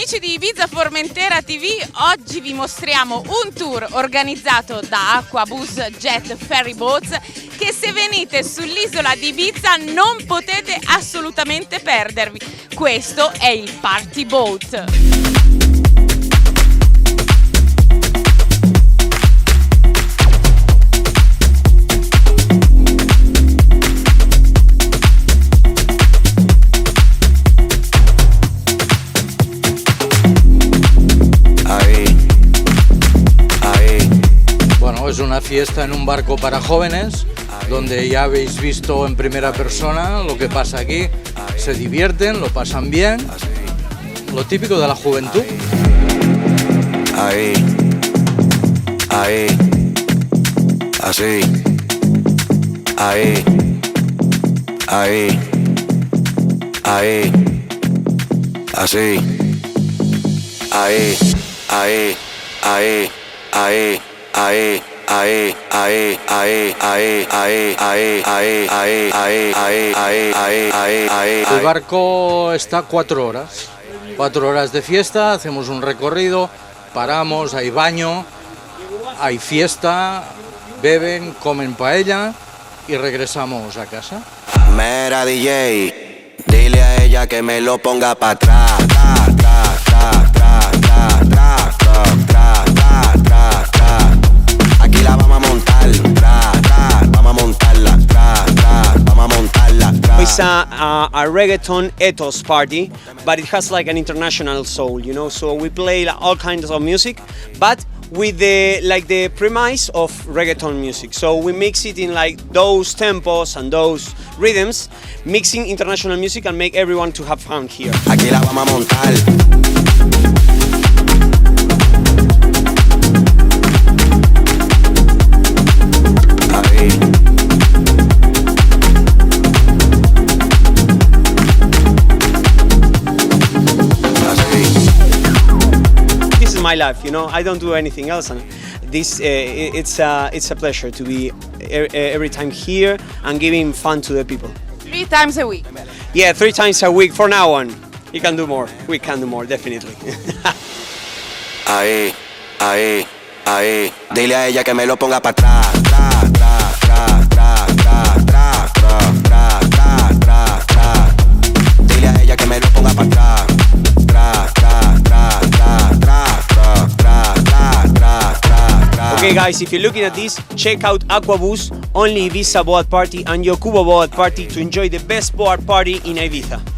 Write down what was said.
Amici di Ibiza Formentera TV, oggi vi mostriamo un tour organizzato da Aquabus Jet Ferry Boats che se venite sull'isola di Ibiza non potete assolutamente perdervi. Questo è il Party Boat. Es una fiesta en un barco para jóvenes, donde ya habéis visto en primera persona lo que pasa aquí. Se divierten, lo pasan bien, lo típico de la juventud. Ahí, así, ahí, así, El barco está 4 horas. 4 horas de fiesta, hacemos un recorrido, paramos, hay baño, hay fiesta, beben, comen paella y regresamos a casa. Mera DJ, dile a ella que me lo ponga para atrás. Aquí la vamos a montar, vamos a montarla, vamos a montarla. It's a reggaeton ethos party, but it has like an international soul, you know. So we play like, all kinds of music, but with the premise of reggaeton music. So we mix it in like those tempos and those rhythms, mixing international music and make everyone to have fun here. Aquí la vamos a montar. My life, you know, I don't do anything else, and this it's a pleasure to be every time here and giving fun to the people. 3 times a week. Yeah, 3 times a week for now on. You can do more. We can do more, definitely. Ahí, dile a ella que me lo ponga para atrás. Dile a ella que me lo ponga para atrás. Okay guys, if you're looking at this, check out Aquabus, only Ibiza Boat Party and Yokubo Boat Party to enjoy the best boat party in Ibiza.